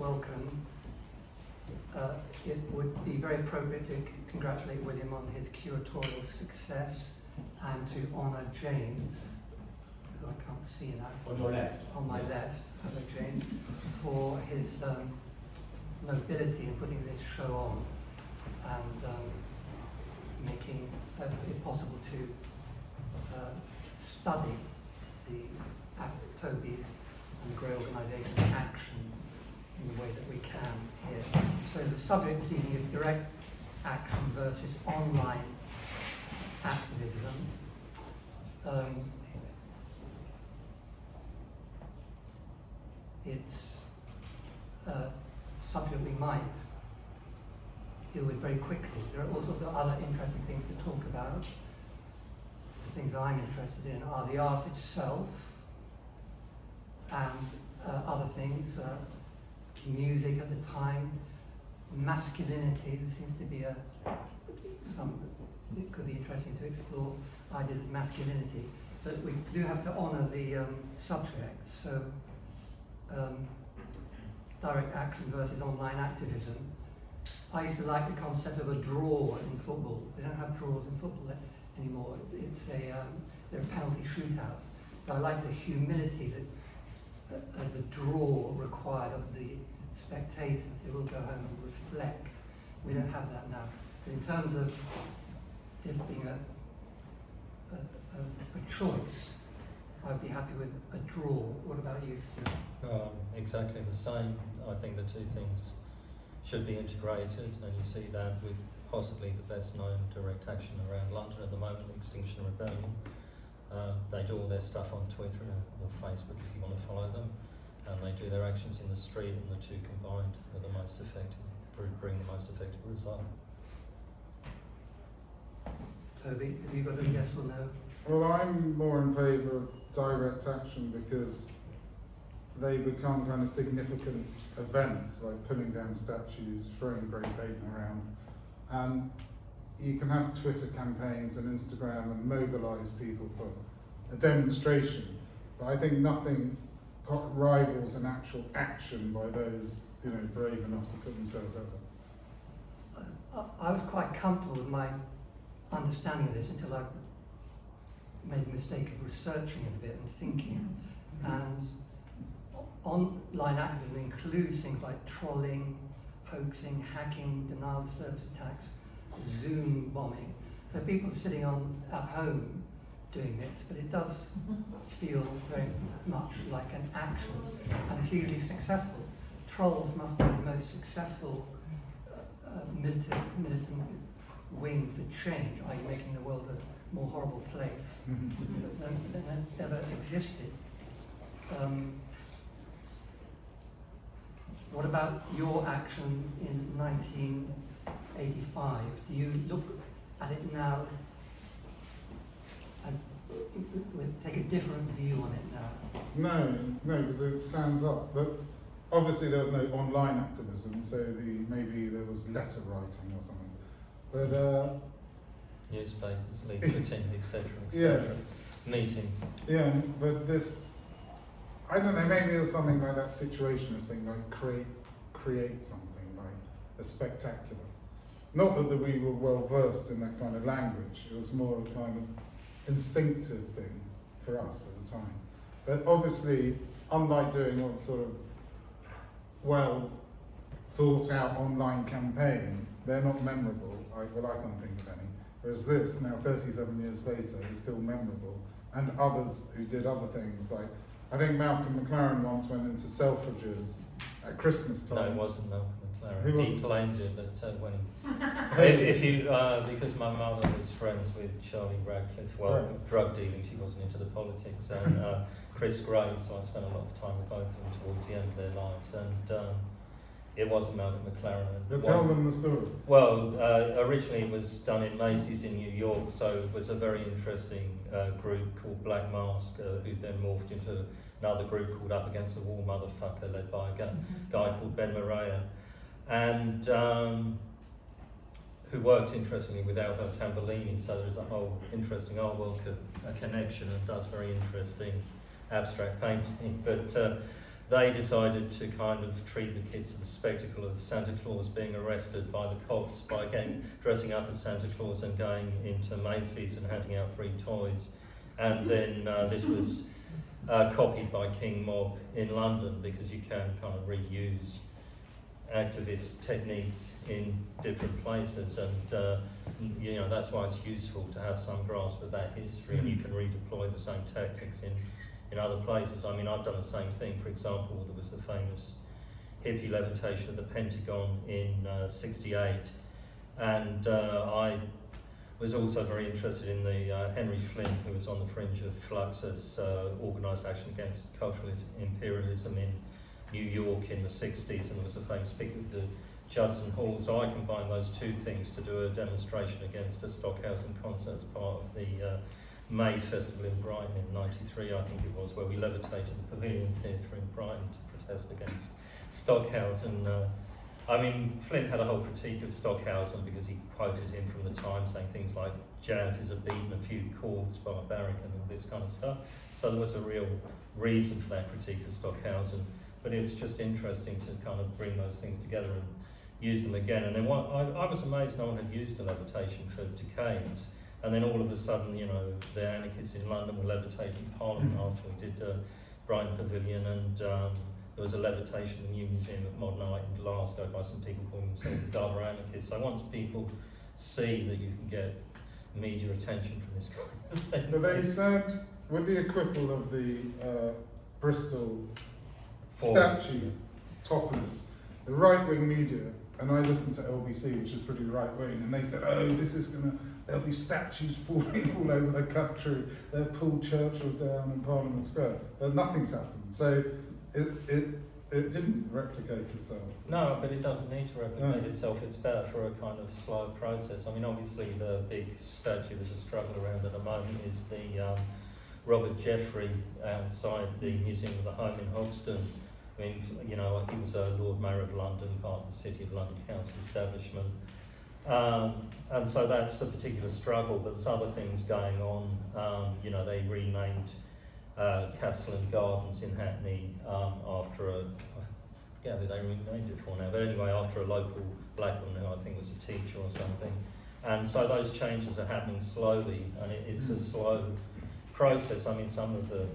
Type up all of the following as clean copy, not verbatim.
welcome, it would be very appropriate to congratulate William on his curatorial success and to honour James, who I can't see now. On your left. On my left, hello James, for his nobility in putting this show on and making it possible to study the Toby and the Grey organisation action in the way that we can here. So the subject this evening is direct action versus online activism. It's a subject we might deal with very quickly. There are all sorts of other interesting things to talk about. The things that I'm interested in are the art itself and other things, music at the time, masculinity. There seems to be it could be interesting to explore ideas of masculinity, but we do have to honour the subject. So direct action versus online activism. I used to like the concept of a draw in football. They don't have draws in football anymore. It's there are penalty shootouts. But I like the humility of the draw required of the spectators. They will go home and reflect. We don't have that now. But in terms of this being a choice, I'd be happy with a draw. What about you, Stewart? Exactly the same. I think the two things should be integrated, and you see that with possibly the best known direct action around London at the moment, Extinction Rebellion. They do all their stuff on Twitter or Facebook if you want to follow them, and they do their actions in the street, and the two combined are the most effective, bring the most effective result. Toby, have you got a yes or no? Well, I'm more in favour of direct action because they become kind of significant events, like pulling down statues, throwing grey paint around, and you can have Twitter campaigns and Instagram and mobilise people for a demonstration, but I think nothing rivals an actual action by those, brave enough to put themselves out there. I was quite comfortable with my understanding of this until I made the mistake of researching it a bit and thinking. And online activism includes things like trolling, hoaxing, hacking, denial of service attacks, Zoom bombing. So people are sitting at home doing this, but it does feel very much like an action and hugely successful. Trolls must be the most successful militant wing for change, i.e. making the world a more horrible place than ever existed. What about your action in 1985? Do you look at it now and take a different view on it now? No, because it stands up. But obviously there was no online activism, so maybe there was letter writing or something. But newspapers, leafleting, etc., yeah, meetings. Yeah, but this, I don't know, maybe it was something like that situationist thing, like create something, like a spectacular. Not that we were well versed in that kind of language, it was more a kind of instinctive thing for us at the time. But obviously, unlike doing a sort of well thought out online campaign, they're not memorable. I can't think of any. Whereas this, now 37 years later, is still memorable. And others who did other things, like, I think Malcolm McLaren once went into Selfridges at Christmas time. No, it wasn't Malcolm McLaren. Who was He it? claimed it, but when if you, because my mother was friends with Charlie Radcliffe, well, Right. drug dealing, she wasn't into the politics, and Chris Gray, so I spent a lot of time with both of them towards the end of their lives, and it wasn't Malcolm McLaren. But tell them the story. Well, originally it was done in Macy's in New York, so it was a very interesting group called Black Mask, who then morphed into another group called Up Against the Wall Motherfucker, led by a guy called Ben Morea, and who worked interestingly with Aldo Tambolini, so there's a whole interesting art world connection and does very interesting abstract painting. But they decided to kind of treat the kids to the spectacle of Santa Claus being arrested by the cops by dressing up as Santa Claus and going into Macy's and handing out free toys. And then this was copied by King Mob in London, because you can kind of reuse activist techniques in different places, and you know, that's why it's useful to have some grasp of that history, and you can redeploy the same tactics in other places. I mean, I've done the same thing. For example, there was the famous hippie levitation of the Pentagon in '68, and I was also very interested in the Henry Flynn, who was on the fringe of Fluxus, organised action against cultural imperialism in New York in the 60s, and there was a famous speaker at the Judson Hall. So I combined those two things to do a demonstration against a Stockhausen concert as part of the May Festival in Brighton in '93, I think it was, where we levitated the Pavilion Theatre in Brighton to protest against Stockhausen. I mean, Flynn had a whole critique of Stockhausen because he quoted him from the Times saying things like, jazz is a beat and a few chords, barbaric, and all this kind of stuff. So there was a real reason for that critique of Stockhausen. But it's just interesting to kind of bring those things together and use them again. And then I was amazed no one had used a levitation for decades. And then all of a sudden, you know, the anarchists in London were levitating Parliament after we did Brighton Pavilion, and there was a levitation in the New Museum of Modern Art in Glasgow by some people calling themselves the Dada anarchists. So once people see that you can get media attention from this kind of thing. But they said, with the acquittal of the Bristol statue toppers, the right-wing media, and I listened to LBC, which is pretty right-wing, and they said, oh, there'll be statues falling all over the country, they'll pull Churchill down in Parliament Square. But nothing's happened. So it didn't replicate itself. No, but it doesn't need to replicate itself. It's better for a kind of slow process. I mean, obviously the big statue there's a struggle around at the moment is the Robert Jeffrey outside the Museum of the Home in Hoxton. I mean, you know, he was a Lord Mayor of London, part of the City of London Council establishment. And so that's a particular struggle, but there's other things going on. You know, they renamed Castle and Gardens in Hackney after I forget who they renamed it for now, but anyway, after a local black woman who I think was a teacher or something. And so those changes are happening slowly, and it's a slow process. I mean, some of the,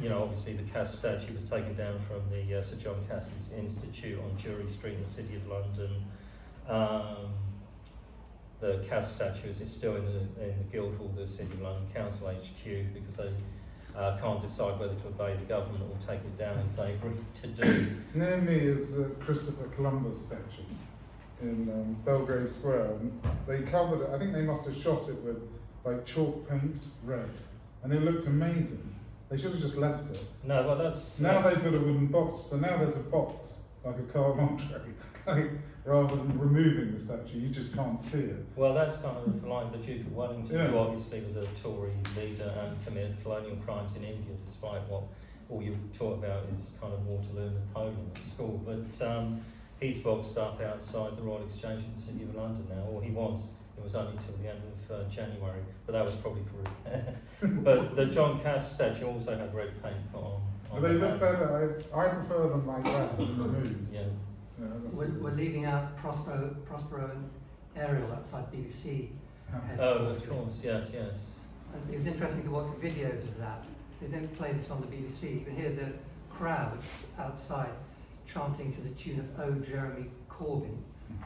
you know, obviously the Cass statue was taken down from the Sir John Cassidy's Institute on Jury Street in the City of London. The Cass statue is still in the Guildhall, the City of London Council HQ, because they can't decide whether to obey the government or take it down as they agreed to do. Near me is the Christopher Columbus statue in Belgrave Square. And they covered it, I think they must have shot it with like chalk paint, red, and it looked amazing. They should have just left it. No, well that's... Now they put a wooden box, so now there's a box, like a carte entree, like, rather than removing the statue, you just can't see it. Well, that's kind of like the Duke of Wellington, who Yeah. obviously was a Tory leader and committed colonial crimes in India, despite what all you talk about is kind of Waterloo and Napoleon at school. But he's boxed up outside the Royal Exchange in the City of London now, or he was. It was only till the end of January, but that was probably for repair. But the John Cass statue also had red paint put on. But they look better. I prefer them like that in the movie. Yeah. Yeah, We're leaving out Prospero and Ariel outside BBC. Oh, of course, yes, yes. And it was interesting to watch the videos of that. They don't play this on the BBC. You can hear the crowds outside chanting to the tune of "Oh Jeremy Corbyn,"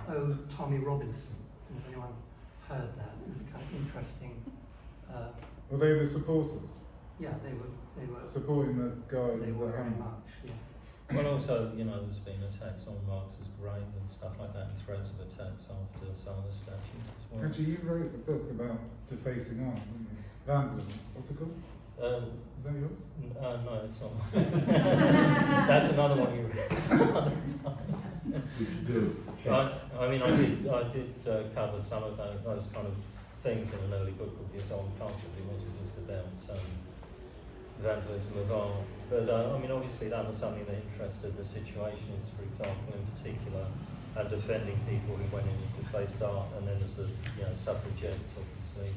"Oh Tommy Robinson." I don't know if anyone heard that. It was a kind of interesting. Were they the supporters? Yeah, they were. Supporting the guy They with were the very hand. much. Yeah. Well, also, you know, there's been attacks on Marx's grave and stuff like that, and threats of attacks after some of the statues as well. Actually, you wrote a book about defacing art, didn't you? Vandalism. What's it called? Is that yours? No, it's not. That's another one you read another time. We should do. I mean, I did cover some of those kind of things in an early book called The Assault on Culture. It wasn't just about vandalism of art. But I mean, obviously that was something that interested the Situationists, for example, in particular, and defending people who went in and defaced art. And then there's the suffragettes, obviously.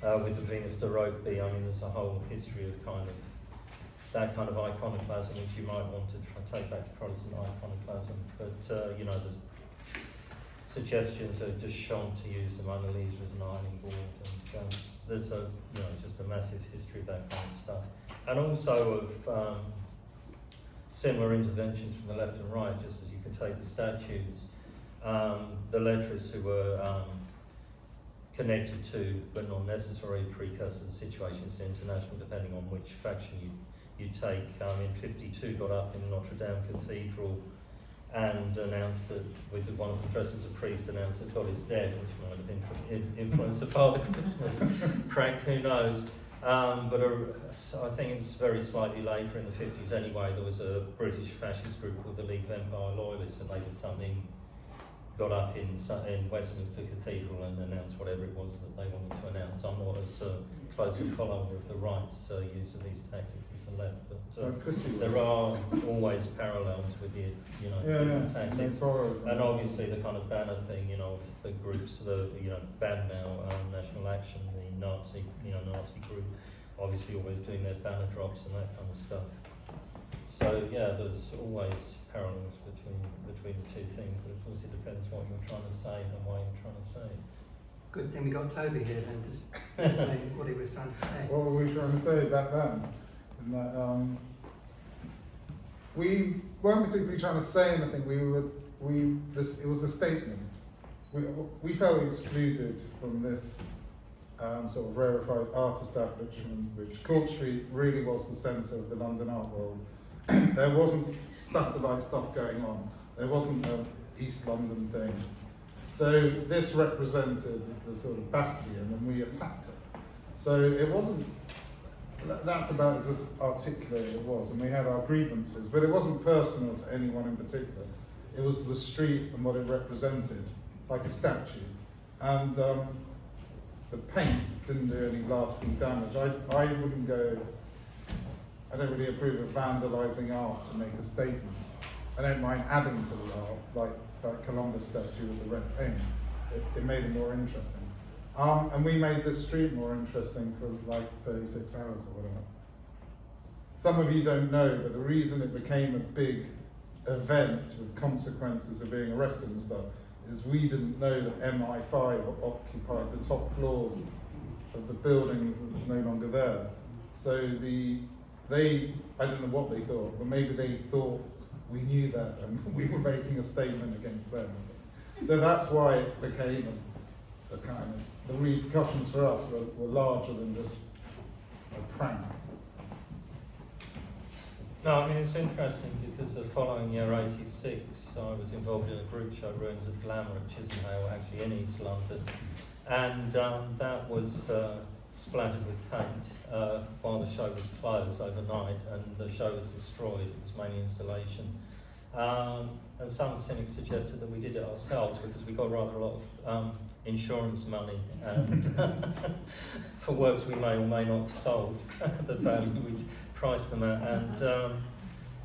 With the Venus de Rokeby, I mean, there's a whole history of kind of that kind of iconoclasm, which you might want to take back to Protestant iconoclasm. But, you know, there's suggestions of just shown to use the Mona Lisa as an ironing board, and there's a, you know, just a massive history of that kind of stuff. And also of similar interventions from the left and right, just as you can take the statues, the lettrists who were connected to, but not necessarily precursor to the situations in international, depending on which faction you take. In 52 got up in Notre Dame Cathedral and announced that, with one of them dressed as a priest, announced that God is dead, which might have influenced the Father Christmas prank, who knows. But I think it's very slightly later in the 50s anyway, there was a British fascist group called the League of Empire Loyalists, and they did something, got up in Westminster Cathedral and announced whatever it was that they wanted to announce. I'm not as close a follower of the right's use of these tactics as the left, but there are always parallels with the, you know, different tactics. And obviously the kind of banner thing, you know, the groups, the, you know, BAN now, National Action, the Nazi group, obviously always doing their banner drops and that kind of stuff. So yeah, there's always parallels between the two things, but of course it depends what you're trying to say and why you're trying to say it. Good thing we got Toby here then to explain what he was trying to say. What were we trying to say back then? And that, we weren't particularly trying to say anything. It was a statement. We felt excluded from this sort of rarefied art establishment, which Cork Street really was the centre of the London art world. There wasn't satellite stuff going on. There wasn't an East London thing. So this represented the sort of bastion, and we attacked it. So it wasn't, that's about as articulate as it was, and we had our grievances, but it wasn't personal to anyone in particular. It was the street and what it represented, like a statue. And the paint didn't do any lasting damage. I wouldn't go, I don't really approve of vandalising art to make a statement. I don't mind adding to the art, like that Columbus statue with the red paint. It made it more interesting. And we made this street more interesting for like 36 hours or whatever. Some of you don't know, but the reason it became a big event with consequences of being arrested and stuff is we didn't know that MI5 occupied the top floors of the buildings that was no longer there. So I don't know what they thought, but maybe they thought we knew that and we were making a statement against them. So that's why it became a kind of, the repercussions for us were larger than just a prank. No, I mean, it's interesting because the following year, 86, I was involved in a group show, Ruins of Glamour at Chisenhale, actually in East London. And that was splattered with paint while the show was closed overnight, and the show was destroyed. It was mainly installation. And some cynics suggested that we did it ourselves because we got rather a lot of insurance money and for works we may or may not have sold, the value we'd priced them at. And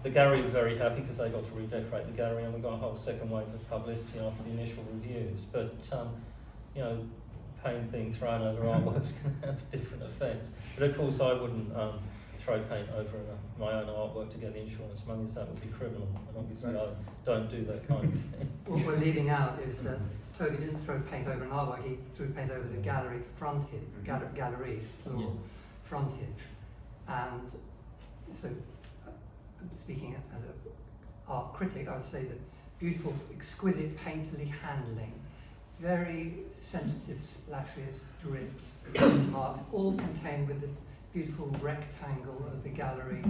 the gallery were very happy because they got to redecorate the gallery, and we got a whole second wave of publicity after the initial reviews. But you know, paint being thrown over artworks can have different effects. But of course I wouldn't throw paint over my own artwork to get the insurance money, so that would be criminal, and obviously I don't do that kind of thing. What we're leaving out is that Toby didn't throw paint over an artwork, he threw paint over the gallery frontage, galleries, plural, frontage. And so, speaking as an art critic, I would say that beautiful, exquisite painterly handling, very sensitive splashes, drips, marks, all contained with the beautiful rectangle of the gallery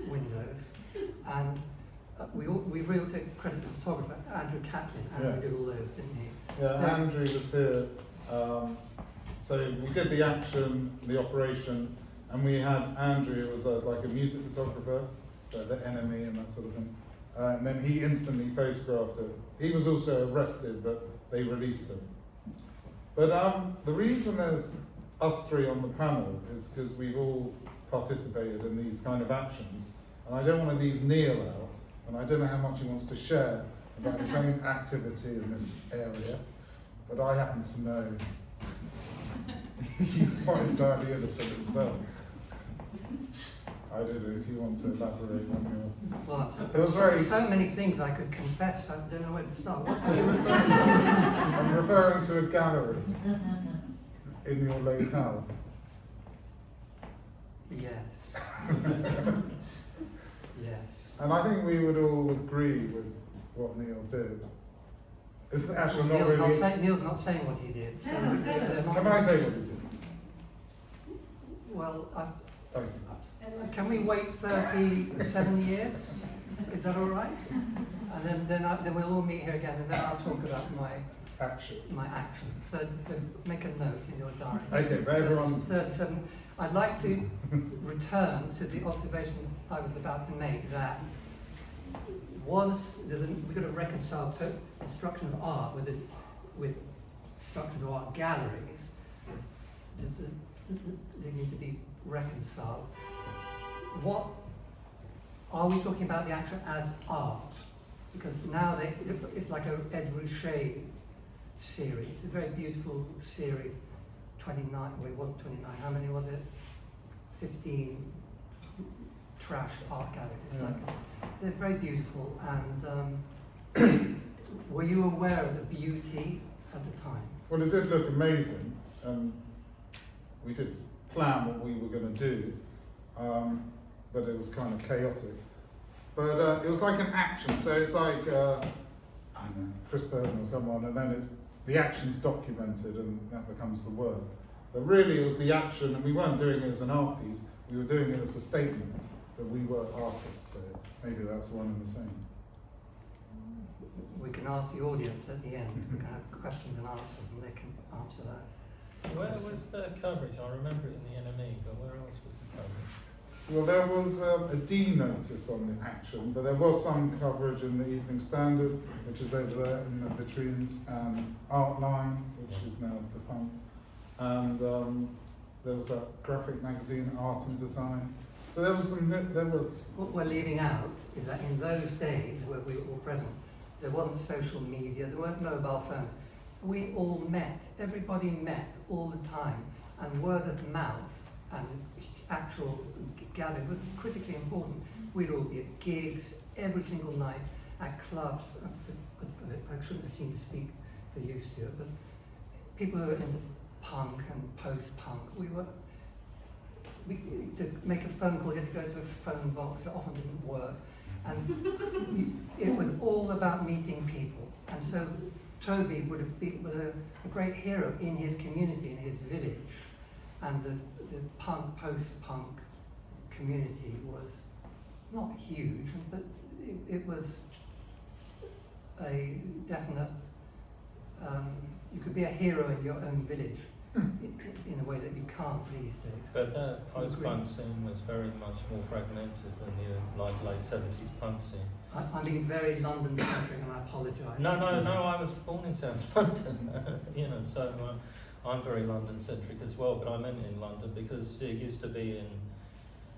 windows. And we really take credit to the photographer, Andrew Catlin. Andrew did all those, didn't he? Yeah, Andrew was here. So we did the action, the operation, and we had Andrew, who was like a music photographer, the enemy and that sort of thing. And then he instantly photographed it. He was also arrested, but they released him. But the reason there's us three on the panel is because we've all participated in these kind of actions, and I don't want to leave Neal out, and I don't know how much he wants to share about his own activity in this area, but I happen to know he's not entirely innocent himself. I don't know if you want to elaborate on Well, It was very- so many things I could confess, I don't know where to start. What were you referring to? I'm referring to a gallery in your locale. Yes. Yes. And I think we would all agree with what Neal did. It's actually not really... Neal's not saying what he did. So they're not- Can I say what he did? Well, Thank you. can we wait 37 years? Is that all right? And then we'll all meet here again, and then I'll talk about my Action. action. So make a note in your diary. Okay, but everyone... 37. I'd like to return to the observation I was about to make, that we've got to reconcile destruction of art with destruction of art galleries. They need to be reconciled. What are we talking about the action as art? Because now it's like a Ed Ruscha series. It's a very beautiful series. 29. Well, it wasn't 29. How many was it? 15 trashed art galleries. Yeah. They're very beautiful. And were you aware of the beauty at the time? Well, it did look amazing, and we did plan what we were going to do, but it was kind of chaotic. But it was like an action, so it's like, I don't know, Chris Burton or someone, and then the action's documented and that becomes the work. But really it was the action, and we weren't doing it as an art piece, we were doing it as a statement that we were artists, so maybe that's one and the same. We can ask the audience at the end. We can have questions and answers, and they can answer that. Where was the coverage? I remember it in the NME, but where else was the coverage? Well, there was a D notice on the action, but there was some coverage in the Evening Standard, which is over there in the vitrines, and Artline, which is now defunct, and there was a graphic magazine, Art and Design. So there was. What we're leaving out is that in those days where we were all present, there wasn't social media, there weren't mobile phones. We all met, everybody met all the time, and word of mouth and actual gathering was critically important. We'd all be at gigs every single night, at clubs. I shouldn't have seemed to speak for you, Stewart, but people who were into punk and post-punk, to make a phone call, you had to go to a phone box that often didn't work. And it was all about meeting people. And so Toby was a great hero in his community, in his village. And the punk, post-punk community was not huge, but it was a definite, you could be a hero in your own village in a way that you can't these days. But that post-punk scene was very much more fragmented than the late 70s punk scene. I'm being very London-centric, and I apologise. No, I was born in South London, so I'm very London-centric as well, but I meant in London because it used to be in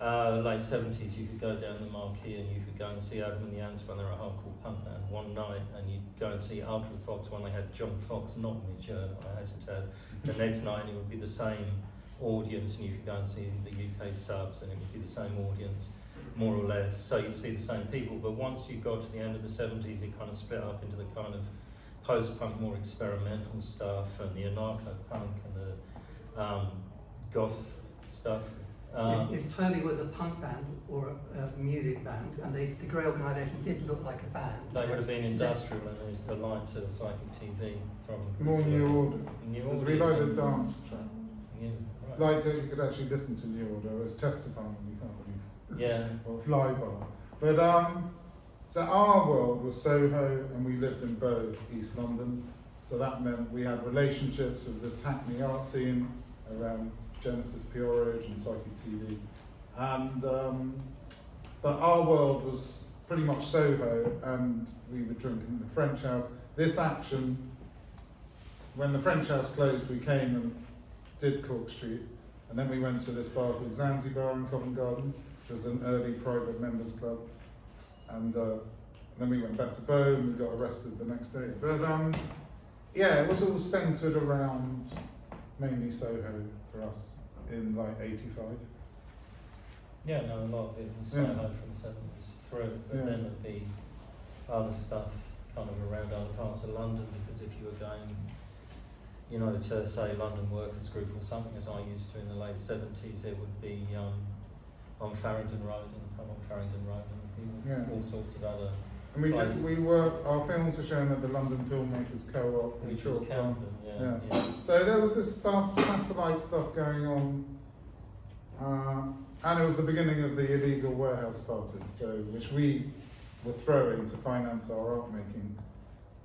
late 70s, you could go down the Marquee and you could go and see Adam and the Ants when they were a hardcore punk band one night, and you'd go and see Ultra Fox when they had John Fox, not Mitch, I hasten to add. The next night it would be the same audience, and you could go and see the UK subs, and it would be the same audience, more or less. So you'd see the same people, but once you got to the end of the 70s, it kind of split up into the kind of post-punk, more experimental stuff, and the anarcho-punk and the goth stuff. If Toby was a punk band or a music band, and the Grey organisation did look like a band, they would have been industrial and aligned to Psychic TV. More New Order. New Because Order. we like the dance track. Yeah, right. Like you could actually listen to New Order as Testapunk, you can't believe. Yeah. Or Flybar. But so our world was Soho, and we lived in Bow, East London. So that meant we had relationships with this Hackney art scene around Genesis Peerage and Psychic TV. And but our world was pretty much Soho, and we would drink in the French House. This action, when the French House closed, we came and did Cork Street, and then we went to this bar called Zanzibar in Covent Garden, which was an early private members club, and then we went back to Bow and we got arrested the next day. But yeah, it was all centred around mainly Soho for us in like 85. Yeah, no, a lot of it was Soho from the 70s through, but Yeah. then there'd be other stuff kind of around other parts of London, because if you were going, you know, to say London Workers Group or something, as I used to in the late 70s, it would be on Farringdon Road, in the pub on Farringdon Road, and all sorts of other And our films were shown at the London Filmmakers Co-op in which was Chalk Camden, Yeah. yeah. So there was this satellite stuff going on, and it was the beginning of the illegal warehouse parties, which we were throwing to finance our art making.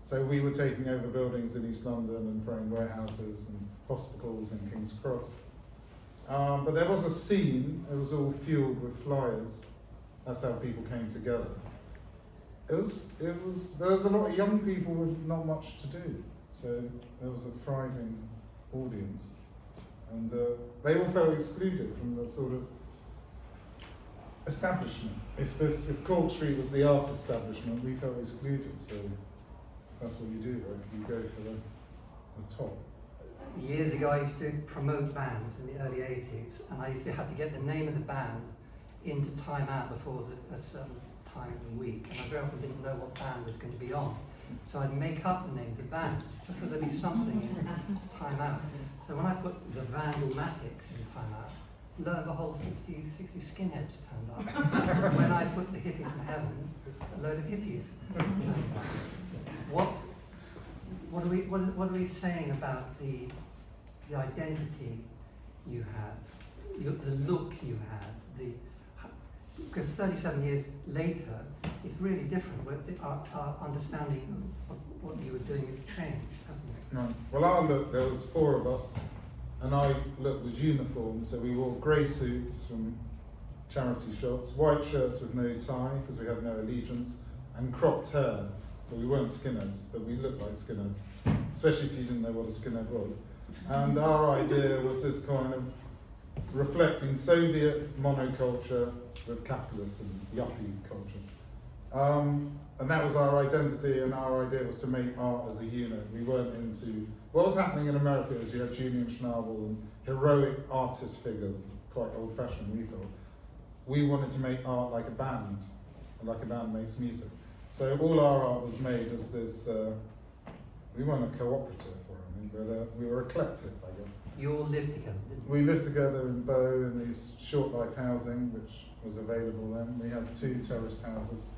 So we were taking over buildings in East London and throwing warehouses and hospitals in King's Cross. But there was a scene, it was all fueled with flyers. That's how people came together. There was a lot of young people with not much to do. So there was a thriving audience. And they all felt excluded from the sort of establishment. If Cork Street was the art establishment, we felt excluded. So that's what you do, right? You go for the top. Years ago, I used to promote bands in the early 80s, and I used to have to get the name of the band into Time Out before a certain time of the week, and I very often didn't know what band was going to be on. So I'd make up the names of bands, just so there'd be something in Time Out. So when I put the Vandalmatics in Time Out, lo and behold, 50, 60 skinheads turned up. When I put the Hippies from Heaven, a load of hippies turned up. What are we saying about the identity you had, the look you had, because 37 years later, it's really different. Our understanding of what you were doing has changed, hasn't it? Right. Well, our look, there was 4 of us, and our look was uniform, so we wore grey suits from charity shops, white shirts with no tie, because we had no allegiance, and cropped hair. But we weren't skinheads, but we looked like skinheads, especially if you didn't know what a skinhead was. And our idea was this kind of reflecting Soviet monoculture with capitalist and yuppie culture. And that was our identity, and our idea was to make art as a unit. We weren't into... What was happening in America is you had Julian Schnabel and heroic artist figures, quite old-fashioned, we thought. We wanted to make art like a band, and like a band makes music. So all our art was made as this, we weren't a cooperative or anything, but we were a collective, I guess. You all lived together, didn't you? We lived together in Bow in these short life housing, which was available then. We had 2 terraced houses.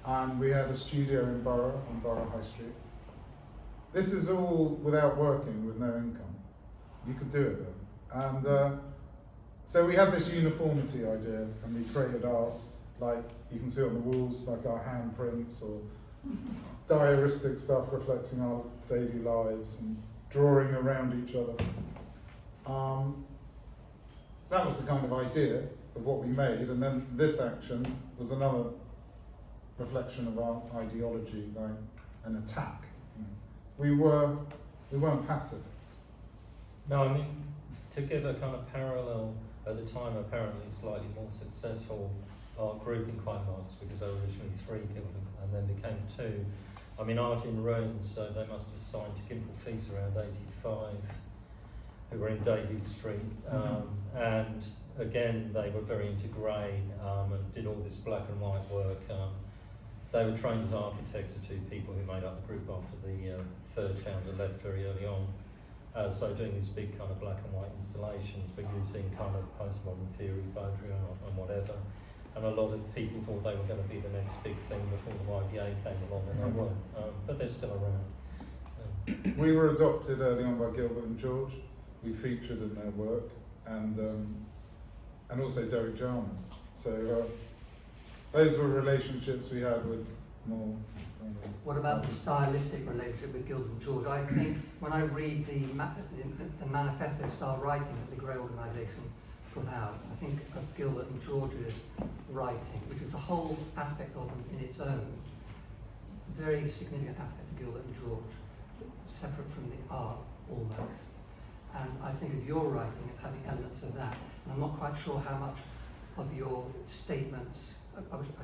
And we had a studio in Borough, on Borough High Street. This is all without working, with no income. You could do it then. And so we had this uniformity idea, and we created art, like you can see on the walls, like our handprints or diaristic stuff reflecting our daily lives and drawing around each other. That was the kind of idea of what we made, and then this action was another reflection of our ideology, like an attack. We weren't passive. No, I mean, to give a kind of parallel, at the time apparently slightly more successful art group in Compete Mott, because they were originally 3 people and then became 2. I mean, Art in Ruins, so they must have signed to Gimple Feast around 85, who were in Davies Street. And again, they were very into grey and did all this black and white work. They were trained as architects, the 2 people who made up the group after the 3rd founder left very early on. So doing these big kind of black and white installations, but using kind of postmodern theory, Baudrillard and whatever. And a lot of people thought they were going to be the next big thing before the YBA came along, and they weren't. But they're still around. We were adopted early on by Gilbert and George. We featured in their work, and also Derek Jarman. So those were relationships we had with more. What about the stylistic relationship with Gilbert and George? I think when I read the manifesto style writing that the Grey organisation put out, I think of Gilbert and George's writing, which is a whole aspect of them in its own, very significant aspect of Gilbert and George, separate from the art almost. And I think of your writing as having elements of that. And I'm not quite sure how much of your statements, I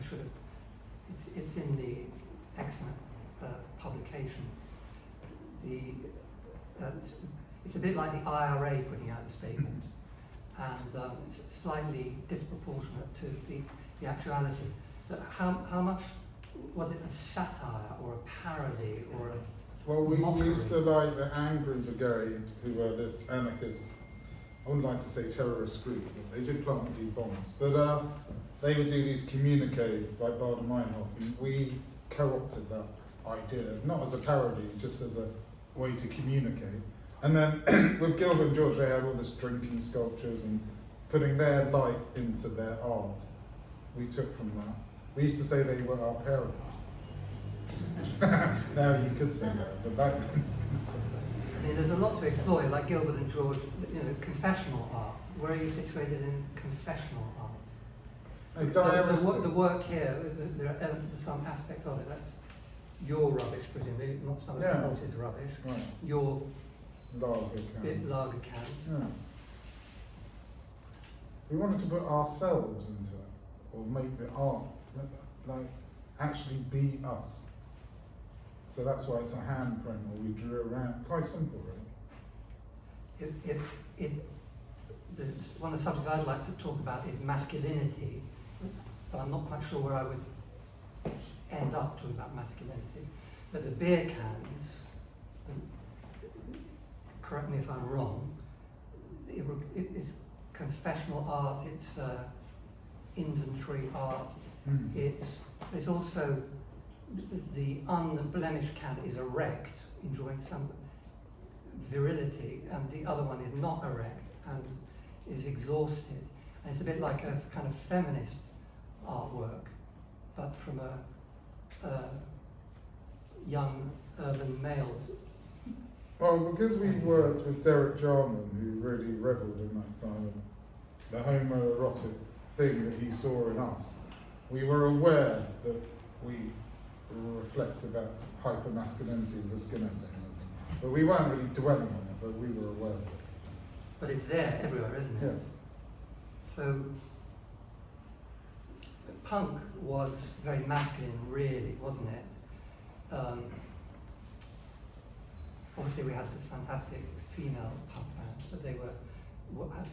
should have, it's in the excellent publication. It's a bit like the IRA putting out a statement. and it's slightly disproportionate to the actuality. But how much was it a satire or a parody or a Well, we mockery? used to like the Angry Brigade, who were this anarchist, I wouldn't like to say terrorist group, but they did plant a few bombs. But they would do these communiques like Bader Meinhof, and we co-opted that idea, not as a parody, just as a way to communicate. And then with Gilbert and George, they had all this drinking sculptures and putting their life into their art. We took from that. We used to say they were our parents. Now you could say that, but back then. I mean, there's a lot to explore, like Gilbert and George, confessional art. Where are you situated in confessional art? The work here, there are some aspects of it, that's your rubbish, presumably, not somebody else's rubbish. Right. Your lager cans. cans. Yeah. We wanted to put ourselves into it, or make the art like actually be us. So that's why it's a handprint, or we drew around. Quite simple, really. One of the subjects I'd like to talk about is masculinity, but I'm not quite sure where I would end up talking about masculinity. But the beer cans, correct me if I'm wrong, it's confessional art, it's inventory art, it's also the unblemished can is erect, enjoying some virility, and the other one is not erect and is exhausted. And it's a bit like a kind of feminist artwork, but from a young urban males. Well, because we worked with Derek Jarman, who really revelled in that kind of the homoerotic thing that he saw in us, we were aware that we reflected that hyper-masculinity of the skinhead thing. But we weren't really dwelling on it, but we were aware of it. But it's there everywhere, isn't it? Yeah. So, punk was very masculine, really, wasn't it? Obviously, we had the fantastic female punk bands, but they were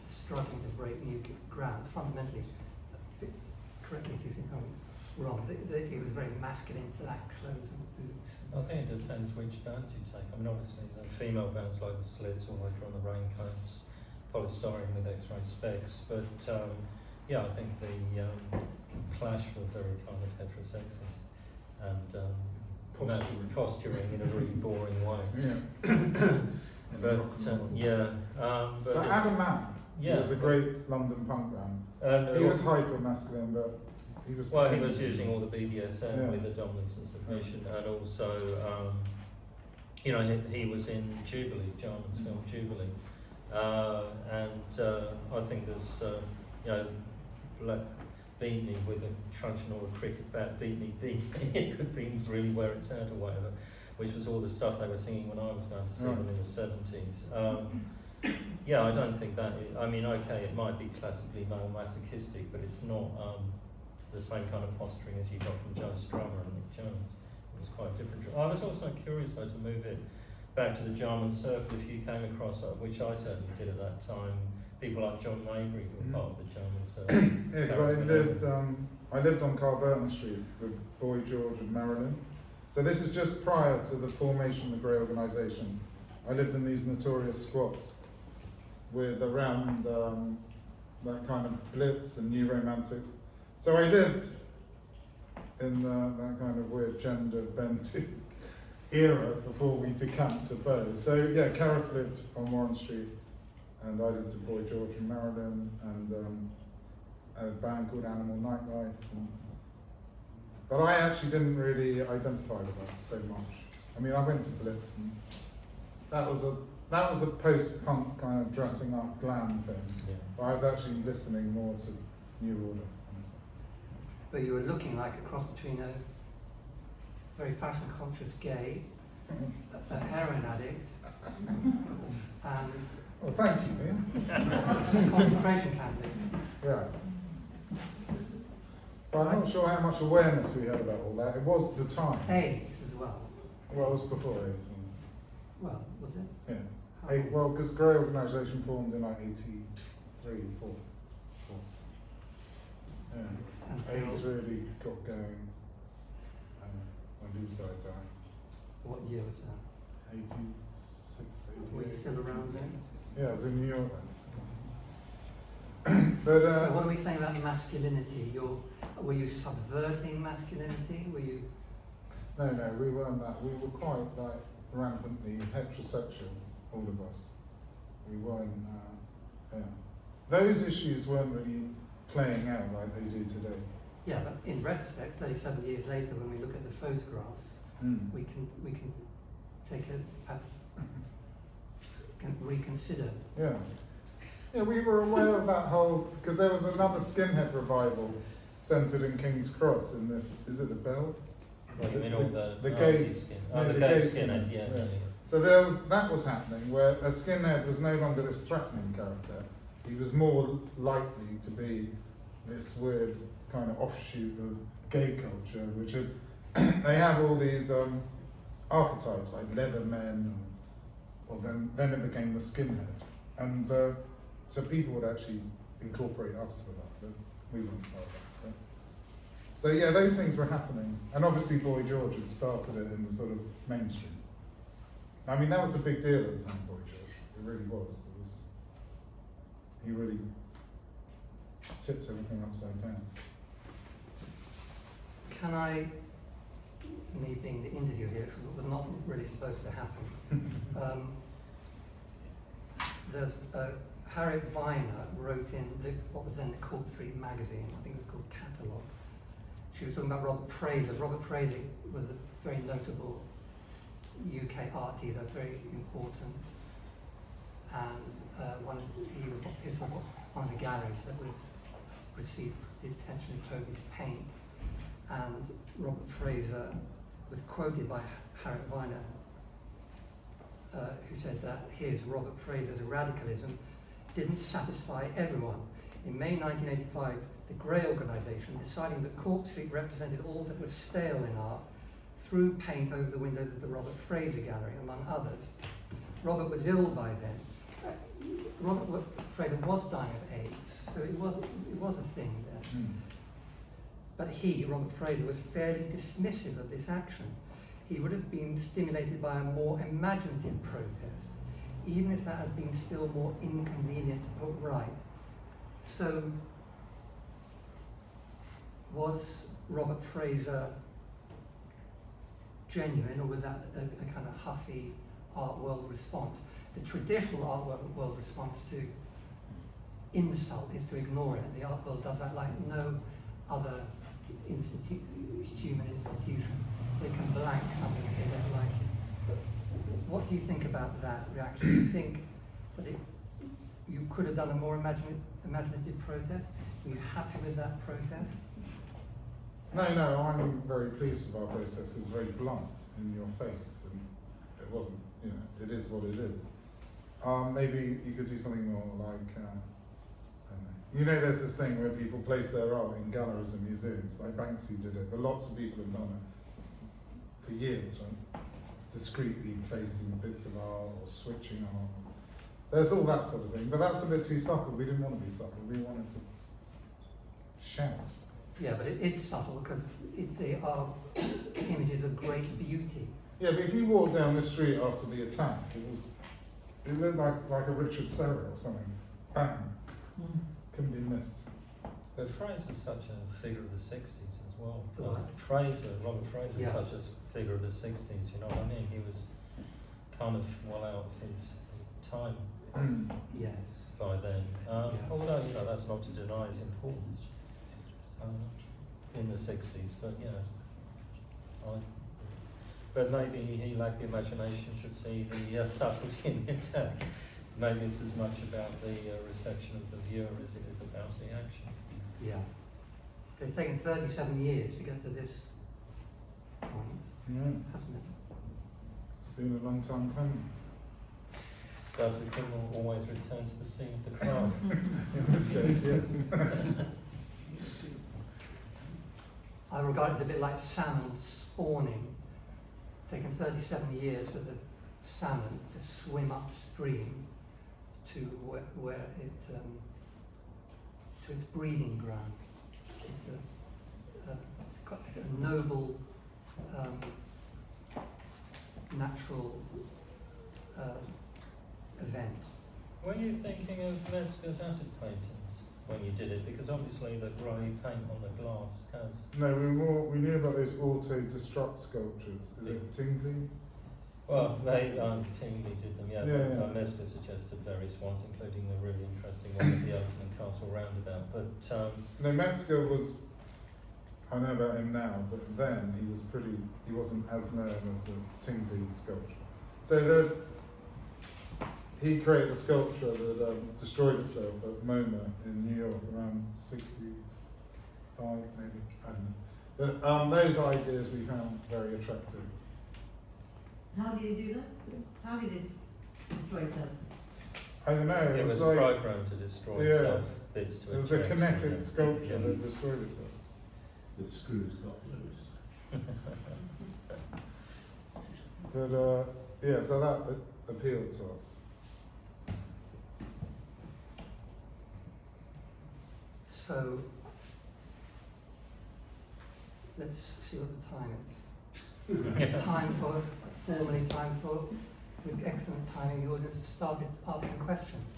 struggling to break new ground. Fundamentally, correct me if you think I'm wrong, it was very masculine, black clothes and boots. I think it depends which bands you take. I mean, obviously, the female bands like the Slits or later on the Raincoats, polystyrene with X-ray specs, but yeah, I think the Clash were very kind of heterosexist and posturing in a really boring way. Yeah. But But Adam Ant, he was a great London punk band. He was hyper-masculine, but he was... Well, he was using all the BDSM with the dominance and submission, and also, he was in Jubilee, Jarman's film Jubilee, and I think there's, Black Beat Me with a truncheon or a cricket bat, beat me, it could be really where it's at or whatever, which was all the stuff they were singing when I was going to see them in the 70s. Yeah, I don't think that is, I mean, okay, it might be classically male masochistic, but it's not the same kind of posturing as you got from Joe Strummer and Nick Jones. It was quite different. I was also curious, though, to move it back to the Jarman circle, if you came across, which I certainly did at that time, people like John Mabry who were part of the Jarman circle. Yeah, because I lived on Carburton Street with Boy George and Marilyn. So this is just prior to the formation of the Grey Organisation. I lived in these notorious squats with around that kind of glitz and new romantics. So I lived in that kind of weird gender bending era before we decamped to Bow. So yeah, Carrick lived on Warren Street, and I lived with Boy George and Marilyn, and a band called Animal Nightlife. But I actually didn't really identify with us so much. I mean, I went to Blitz, and that was a post-punk kind of dressing up glam thing. Yeah. But I was actually listening more to New Order. Honestly. But you were looking like a cross between a very fashion-conscious gay, a heroin addict, and Well, thank you, Ian. a concentration camp. Yeah. But I'm not sure how much awareness we had about all that. It was the time. AIDS as well. Well, it was before AIDS. Well, was it? Yeah. Well, because Grey Organisation formed in like 83, 3, 4. Yeah. Until- AIDS really got going when Doomsday died. What year was that? 86, Were you 88. still around then? Yeah, I was in New York then. But So what are we saying about masculinity? Were you subverting masculinity? Were you? no, we weren't that. We were quite like rampantly heterosexual, all of us. We weren't. Yeah. Those issues weren't really playing out like they do today. Yeah, but in retrospect, 37 years later, when we look at the photographs, we can take it perhaps can reconsider. Yeah. Yeah, we were aware of that whole, because there was another skinhead revival centred in King's Cross in this, is it the Bell? Well, you mean all the gays, skin. no, Oh, the the gay gay skinhead, skinheads, yeah. yeah. yeah. So that was happening, where a skinhead was no longer this threatening character. He was more likely to be this weird kind of offshoot of gay culture, which had, they have all these archetypes like leather men, or then it became the skinhead, and so people would actually incorporate us with that, but we weren't part of that. But. So yeah, those things were happening, and obviously Boy George had started it in the sort of mainstream. I mean, that was a big deal at the time, Boy George. It really was. He really tipped everything upside down. Can I, me being the interview here, was not really supposed to happen. There's Harriet Viner wrote in what was then the Cork Street magazine, I think it was called Catalogue. She was talking about Robert Fraser. Robert Fraser was a very notable UK art dealer, very important, and his was one of the galleries that received the attention of Toby's paint, and Robert Fraser was quoted by Harriet Viner, who said that here's Robert Fraser's radicalism didn't satisfy everyone. In May 1985, the Grey organisation, deciding that Cork Street represented all that was stale in art, threw paint over the windows of the Robert Fraser Gallery, among others. Robert was ill by then. Robert Fraser was dying of AIDS, so it was a thing then. But he, Robert Fraser, was fairly dismissive of this action. He would have been stimulated by a more imaginative protest, even if that had been still more inconvenient to put right. So, was Robert Fraser genuine, or was that a kind of huffy art world response? The traditional art world response to insult is to ignore it, and the art world does that like no other human institution. They can blank something if they don't like it. What do you think about that reaction? Do you think that you could have done a more imaginative protest? Were you happy with that protest? No, I'm very pleased with our process. It was very blunt in your face, and it wasn't, it is what it is. Maybe you could do something more like, I don't know. There's this thing where people place their art in galleries and museums, like Banksy did it, but lots of people have done it for years, right? Discreetly placing bits of art or switching art. There's all that sort of thing, but that's a bit too subtle. We didn't want to be subtle. We wanted to shout. Yeah, but it's subtle because they are images of great beauty. Yeah, but if you walk down the street after the attack, it looked like a Richard Serra or something. Bang. Couldn't be missed. But Fraser's such a figure of the 60s as well. Right. Robert Fraser is such a figure of the 60s, you know what I mean? He was kind of well out of his time Yes. by then. Although, that's not to deny his importance in the 60s, but but maybe he lacked the imagination to see the subtlety in the attack. Maybe it's as much about the reception of the viewer as it is about the action. Yeah. It's taken 37 years to get to this point, hasn't it? It's been a long time coming. Does the criminal always return to the scene of the crime? In this case, yes. I regard it a bit like salmon spawning. Taken 37 years for the salmon to swim upstream to where it to its breeding ground. It's quite a noble, natural event. Were you thinking of Metzger's acid paintings when you did it? Because obviously the grey paint on the glass has... No, we knew about those auto-destruct sculptures. Is it Tingley? Well, Tingley did them, yeah. Yeah, yeah. Metzger suggested various ones, including the really interesting one at the Oakland Castle roundabout. But No, Metzger was, I know about him now, but then he wasn't as known as the Tingley sculpture. So he created a sculpture that destroyed itself at MoMA in New York around 65, maybe, I don't know. But those ideas we found very attractive. How did he do that? How did it destroy itself? I don't know, it was like, programmed to destroy yeah, itself bits to it was a eject, kinetic yeah. sculpture Yeah. that destroyed itself. The screws got loose. But yeah, so that appealed to us. So let's see what the time is. It's formally time for, with excellent timing, the audience started asking questions.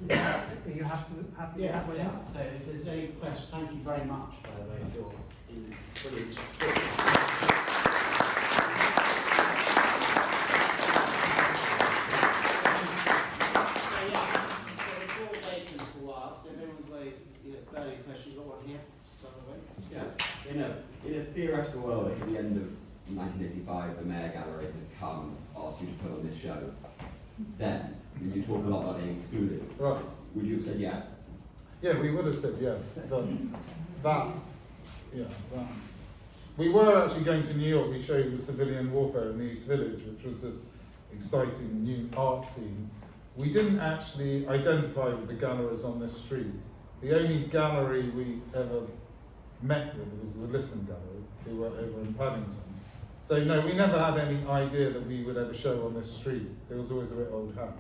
Are you happy with Yeah, that? yeah. So if there's any questions, thank you very much, by the way, for your brilliant burning question, got one here, start away. Yeah, in a theoretical world, if at the end of 1985 the Mayor Gallery had come, asked you to put on this show, then, when you talk a lot about being excluded, Right. would you have said yes? Yeah, we would have said yes. That. We were actually going to New York. We showed you civilian warfare in the East Village, which was this exciting new art scene. We didn't actually identify with the galleries on this street. The only gallery we ever met with was the Listen Gallery, who were over in Paddington. So no, we never had any idea that we would ever show on this street. It was always a bit old hat.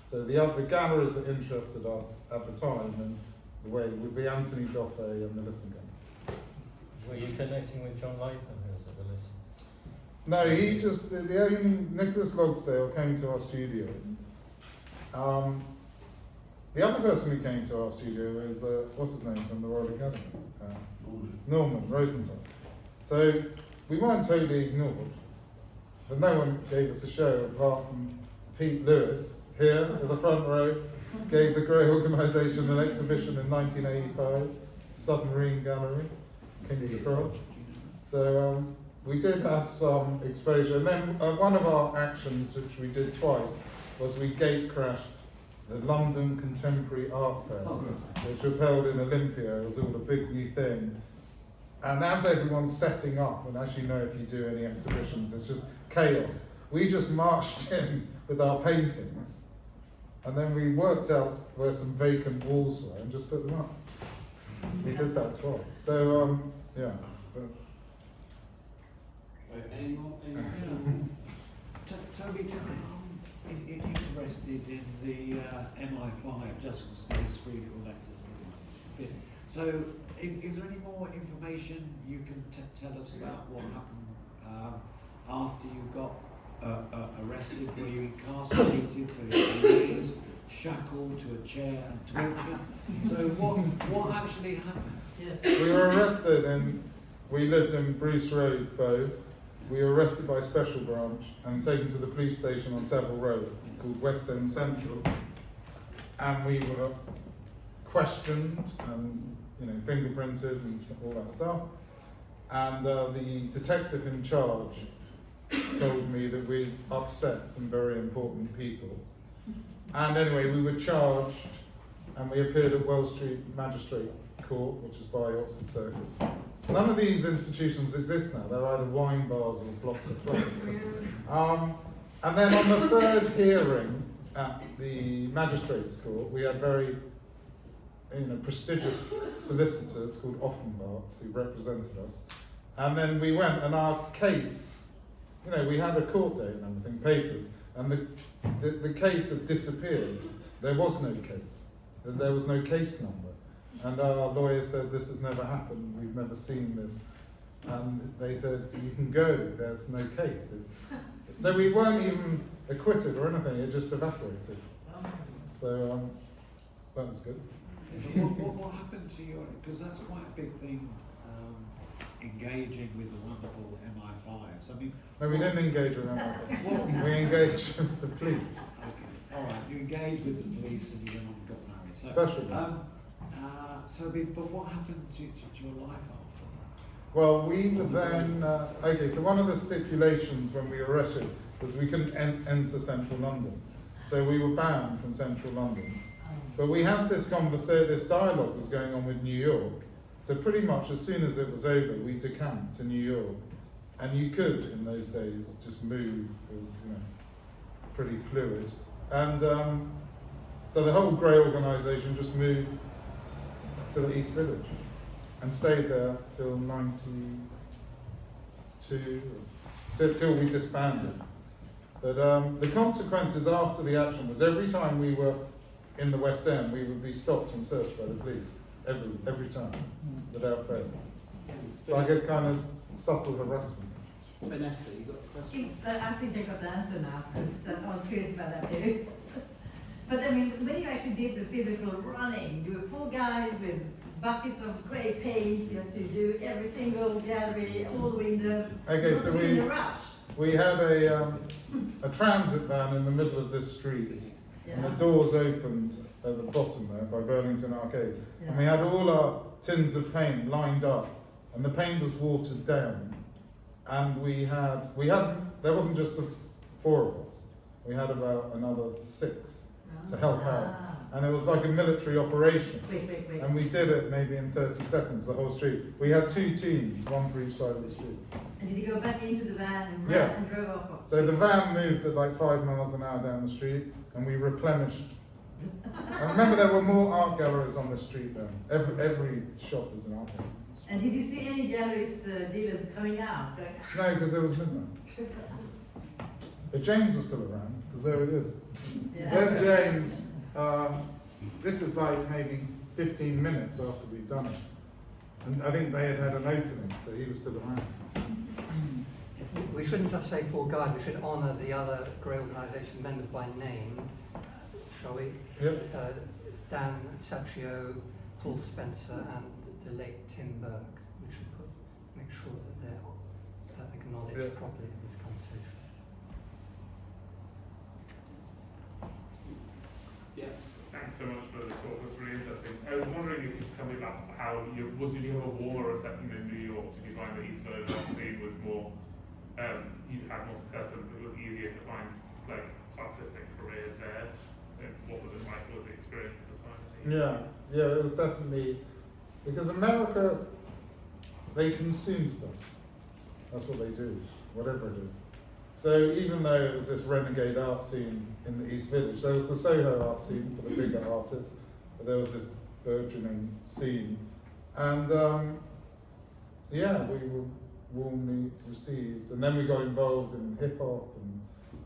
So the galleries that interested us at the time and the way would be Anthony Doffey and the Listen Gallery. Were you connecting with John Latham, who was at the Listen? No, he just, the only, Nicholas Logsdale came to our studio. The other person who came to our studio is, what's his name, from the Royal Academy? Norman Rosenthal. So we weren't totally ignored, but no one gave us a show apart from Pete Lewis, here at the front row, gave the Grey Organisation an exhibition in 1985, Submarine Gallery, King's Cross. So we did have some exposure. And then one of our actions, which we did twice, was we gate crashed the London Contemporary Art Fair, which was held in Olympia. It was all a big new thing. And as everyone's setting up, and as you know if you do any exhibitions, it's just chaos. We just marched in with our paintings, and then we worked out where some vacant walls were and just put them up. We did that twice. So, yeah. But Any more? Toby, interested in the MI5, just because these three collectors. So, is there any more information you can tell us about what happened after you got arrested? Were you incarcerated for years, shackled to a chair and tortured? So what actually happened? Yeah. we were arrested and we lived in Bruce Road, Bow. We were arrested by Special Branch and taken to the police station on Savile Road called West End Central. And we were questioned and fingerprinted and all that stuff. And the detective in charge told me that we upset some very important people. And anyway, we were charged and we appeared at Wells Street Magistrate Court, which is by Oxford Circus. None of these institutions exist now. They're either wine bars or blocks of flats. And then on the third hearing at the Magistrates Court, we had very prestigious solicitors called Offenbachs who represented us. And then we went, and our case, we had a court date and everything, papers, and the case had disappeared. There was no case. There was no case number. And our lawyer said, this has never happened, we've never seen this. And they said, you can go, there's no case. So we weren't even acquitted or anything, it just evaporated. So that was good. What happened to your, because that's quite a big thing, engaging with the wonderful MI5s. I mean, No, we didn't engage with them. We engaged with the police. okay, all right, you engaged with the police and you went on and got married. So, Special. but what happened to your life after that? Well, we were then, okay, so one of the stipulations when we were arrested was we couldn't enter central London. So we were banned from central London. But we had this this dialogue was going on with New York. So pretty much as soon as it was over, we decamped to New York. And you could, in those days, just move. It was, pretty fluid. And so the whole Grey organisation just moved to the East Village and stayed there till 92, till we disbanded. But the consequences after the action was every time we were in the West End, we would be stopped and searched by the police. Every time, without fail. So I get kind of subtle harassment. Vanessa, you got a question? I think I got the answer now, because I was curious about that too. But I mean, when you actually did the physical running, you were 4 guys with buckets of grey paint, you had to do every single gallery, all the windows. Okay, so in a rush. we had a transit van in the middle of this street, and the Yeah. doors opened at the bottom there by Burlington Arcade. Yeah. And we had all our tins of paint lined up, and the paint was watered down. And there wasn't just the 4 of us, we had about another 6 to help out. Ah. And it was like a military operation. Quick. And we did it maybe in 30 seconds, the whole street. We had 2 teams, one for each side of the street. And did you go back into the van and Yeah. ran and drove off? So the van moved at like 5 miles an hour down the street, and we replenished. I remember there were more art galleries on the street then. Every shop was an art gallery. And did you see any galleries, dealers coming out? No, because it was midnight. But James was still around, because there it is. Yeah. There's James. This is like maybe 15 minutes after we'd done it. And I think they had an opening, so he was still around. We shouldn't just say 4 guys, we should honour the other Grey organisation members by name, shall we? Yep. Dan Saccio, Paul Spencer and the late Tim Burke. We should make sure that they're acknowledged Yeah. properly in this conversation. Yeah. Thanks so much for the talk, it was really interesting. I was wondering if you could tell me about how did you have a warmer reception in New York? Did you find the East Village art scene was more, you had more success and it was easier to find like artistic careers there? And what was it like with the experience at the time? Yeah, it was definitely, because America, they consume stuff. That's what they do, whatever it is. So even though it was this renegade art scene in the East Village, there was the Soho art scene for the bigger artists, but there was this burgeoning scene. And we were warmly received. And then we got involved in hip hop and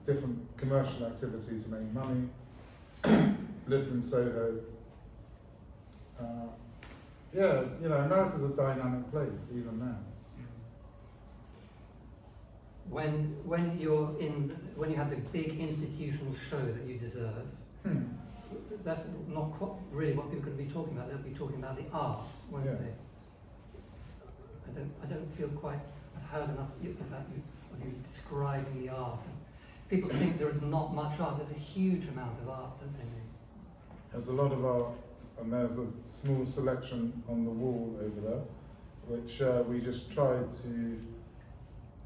different commercial activity to make money. Lived in Soho. America's a dynamic place, even now. When you have the big institutional show that you deserve, that's not quite really what people are going to be talking about. They'll be talking about the art, won't Yeah. they? I don't feel quite I've heard enough of you describing the art. And people think there is not much art. There's a huge amount of art that they make. There's a lot of art, and there's a small selection on the wall over there, which we just tried to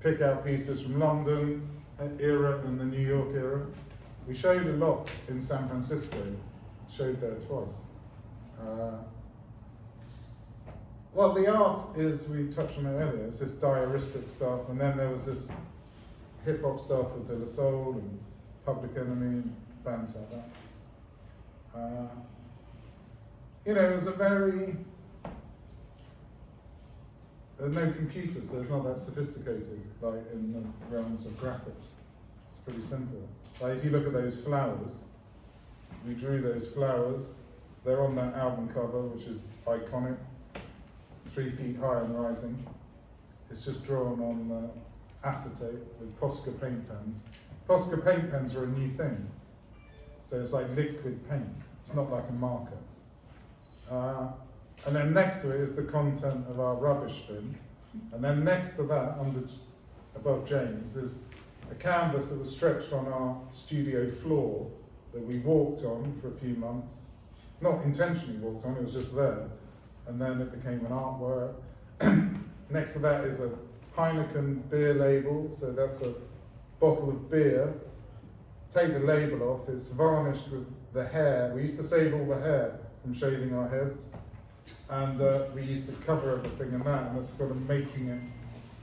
pick out pieces from London era and the New York era. We showed a lot in San Francisco, showed there twice. Well, the art is, we touched on it earlier, it's this diaristic stuff, and then there was this hip-hop stuff with De La Soul and Public Enemy and bands like that. It was a very, there's no computers, so it's not that sophisticated, like in the realms of graphics. It's pretty simple. Like if you look at those flowers, we drew those flowers, They're on that album cover, which is iconic, 3 feet high and rising. It's just drawn on acetate with Posca paint pens. Posca paint pens are a new thing. So it's like liquid paint. It's not like a marker. And then next to it is the content of our rubbish bin. And then next to that, above James, is a canvas that was stretched on our studio floor that we walked on for a few months. Not intentionally walked on, it was just there. And then it became an artwork. Next to that is a Heineken beer label, so that's a bottle of beer. Take the label off, it's varnished with the hair. We used to save all the hair from shaving our heads. And we used to cover everything in that, and that's kind of making it,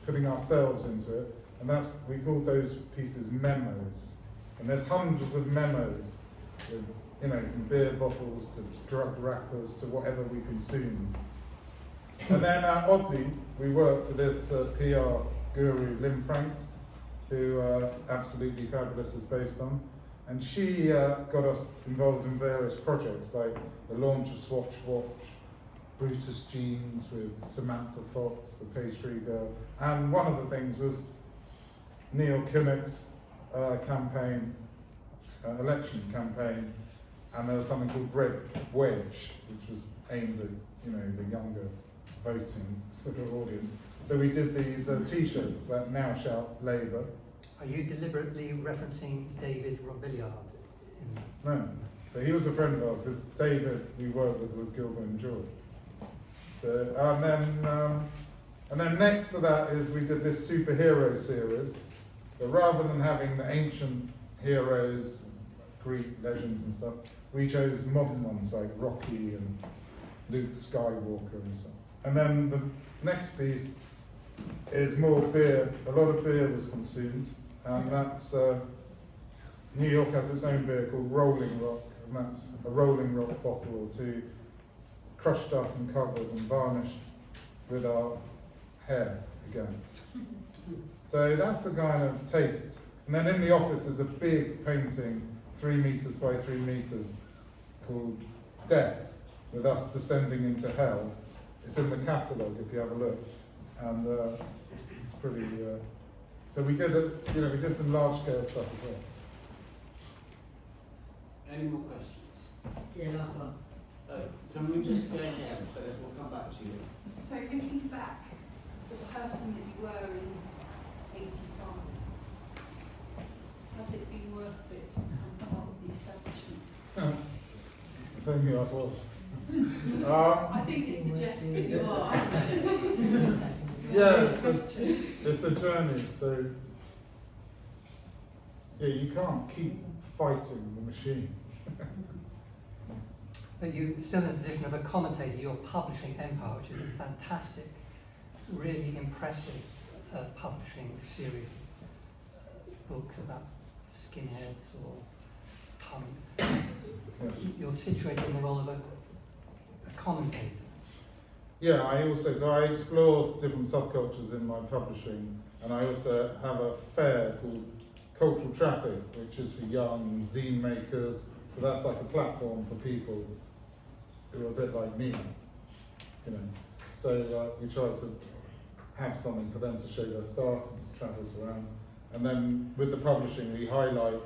putting ourselves into it. And we called those pieces memos. And there's hundreds of memos, with, from beer bottles to drug wrappers to whatever we consumed. And then oddly, we worked for this PR guru, Lynn Franks, who Absolutely Fabulous is based on. And she got us involved in various projects, like the launch of Swatch Watch, Brutus Jeans with Samantha Fox, the pastry girl. And one of the things was Neil Kinnock's campaign, election campaign, and there was something called Red Wedge, which was aimed at, the younger voting sort of audience. So we did these T-shirts that now shout Labour. Are you deliberately referencing David Robiliard? No, but he was a friend of ours, because David we worked with Gilbert and George. So, and then next to that is we did this superhero series, but rather than having the ancient heroes, Greek legends and stuff, we chose modern ones like Rocky and Luke Skywalker and stuff. And then the next piece is more beer. A lot of beer was consumed, and that's New York has its own beer called Rolling Rock, and that's a Rolling Rock bottle or two, crushed up and covered and varnished with our hair again. So that's the kind of taste. And then in the office is a big painting, 3 meters by 3 meters, called Death, with us descending into hell. It's in the catalogue if you have a look, and it's pretty. So we did we did some large scale stuff as well. Any more questions? Yeah, last one. Can we just go ahead, Phyllis? We'll come back to you. So looking back, the person that you were in 85, has it been worth it to become part of the establishment? If only I was. I think it suggests that you are. Yeah, it's a journey. So yeah, you can't keep fighting the machine. But you're still in a position of a commentator. You're publishing Empire, which is a fantastic, really impressive publishing series of books about skinheads or punk. Yeah. You're situated in the role of a commentator. Yeah, I explore different subcultures in my publishing, and I also have a fair called Cultural Traffic, which is for young zine makers. So that's like a platform for people who are a bit like me, So we try to have something for them to show their stuff and travel us around. And then with the publishing, we highlight,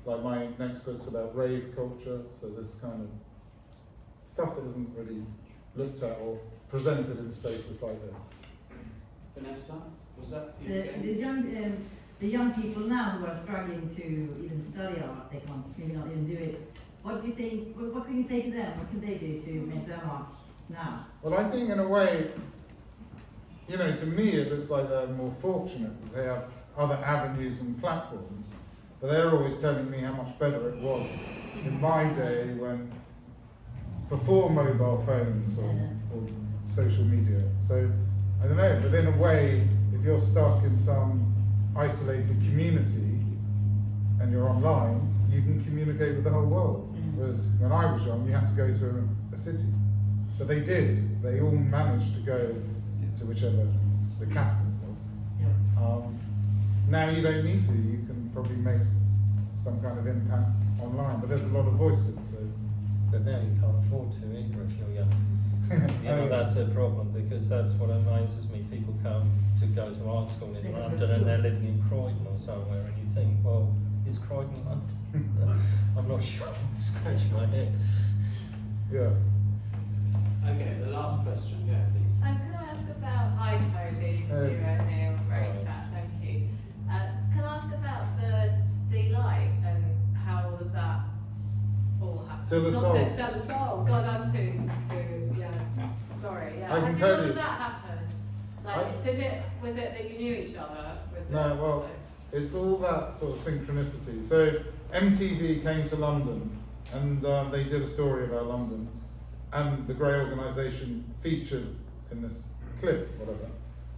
like my next book's about rave culture, so this kind of stuff that isn't really looked at or presented in spaces like this. Vanessa, was that you The young people now who are struggling to even study art, they can't maybe not even do it. What do you think? What can you say to them? What can they do to make their art now? Well, I think in a way, to me it looks like they're more fortunate because they have other avenues and platforms. But they're always telling me how much better it was in my day when, before mobile phones or social media. So, I don't know, but in a way, if you're stuck in some isolated community and you're online, you can communicate with the whole world. Whereas when I was young, you had to go to a city. But they did. They all managed to go to whichever the capital was. Yeah. Now you don't need to. You can probably make some kind of impact online. But there's a lot of voices. So but now you can't afford to either if you're young. You know, that's a problem, because that's what amazes me. People come to go to art school in London and they're living in Croydon or somewhere, and you think, well, is Croydon London? I'm not sure. I'm scratching my head. Yeah. Okay, the last question, yeah, please. Can I ask about, hi Toby, Stewart, Neal, great chat, thank you. Can I ask about the delight and how all of that all happened? De La Not Soul. De La Soul, God, I'm too, yeah, sorry, yeah. I can How tell did all you- of that happen? Like, was it that you knew each other? Was No, it, well, it's all that sort of synchronicity. So MTV came to London, and they did a story about London, and the Grey organisation featured in this clip, whatever.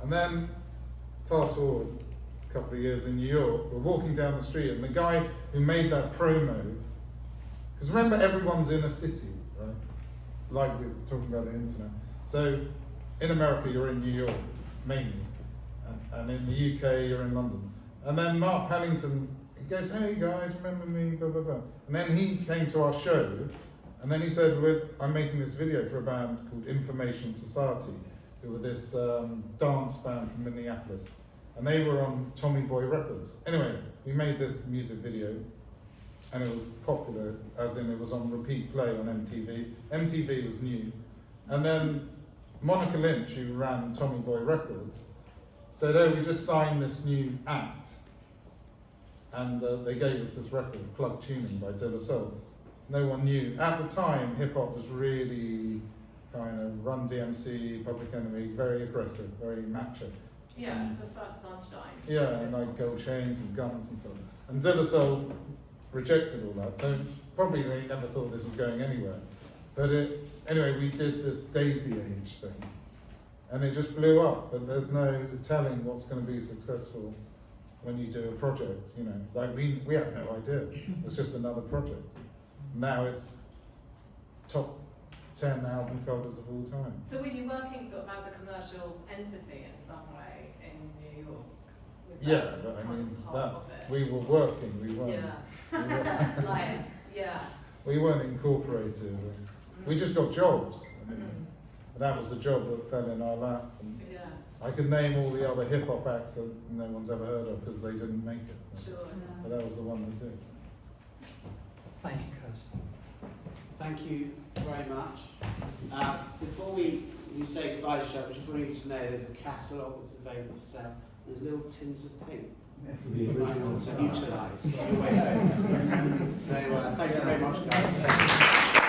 And then, fast forward a couple of years in New York, we're walking down the street, and the guy who made that promo, because remember, everyone's in a city, right? Like we're talking about the internet. So in America, you're in New York, mainly, and in the UK, you're in London. And then Mark Pellington, he goes, hey guys, remember me, blah, blah, blah. And then he came to our show, and then he said, I'm making this video for a band called Information Society, who were this dance band from Minneapolis. And they were on Tommy Boy Records. Anyway, we made this music video, and it was popular, as in it was on repeat play on MTV. MTV was new. And then Monica Lynch, who ran Tommy Boy Records, said, oh, we just signed this new act. And they gave us this record, Plug Tuning by De La Soul. No one knew. At the time, hip-hop was really kind of Run DMC, Public Enemy, very aggressive, very macho. yeah, it was the first Sunshine. Yeah, and like gold chains and guns and stuff. And De La Soul rejected all that, so probably they never thought this was going anywhere. But anyway, we did this Daisy Age thing, and it just blew up, but there's no telling what's going to be successful when you do a project, you know. Like we had no idea, it's just another project. Now it's top 10 album covers of all time. So were you working sort of as a commercial entity in some way in New York? Was that Yeah, but I kind mean, of part that's, of it? we were working, we weren't. Yeah. We weren't, Like, yeah. we weren't incorporated. We just got jobs. And Mm. that was the job that fell in our lap. And Yeah, I could name all the other hip hop acts that no one's ever heard of because they didn't make it. sure. But that was the one that did. Thank you, Kirsty. Thank you very much. Before we say goodbye to the show, I just want you to know there's a catalogue that's available for sale. There's little tins of paint you might want to utilise. So thank you very much, guys.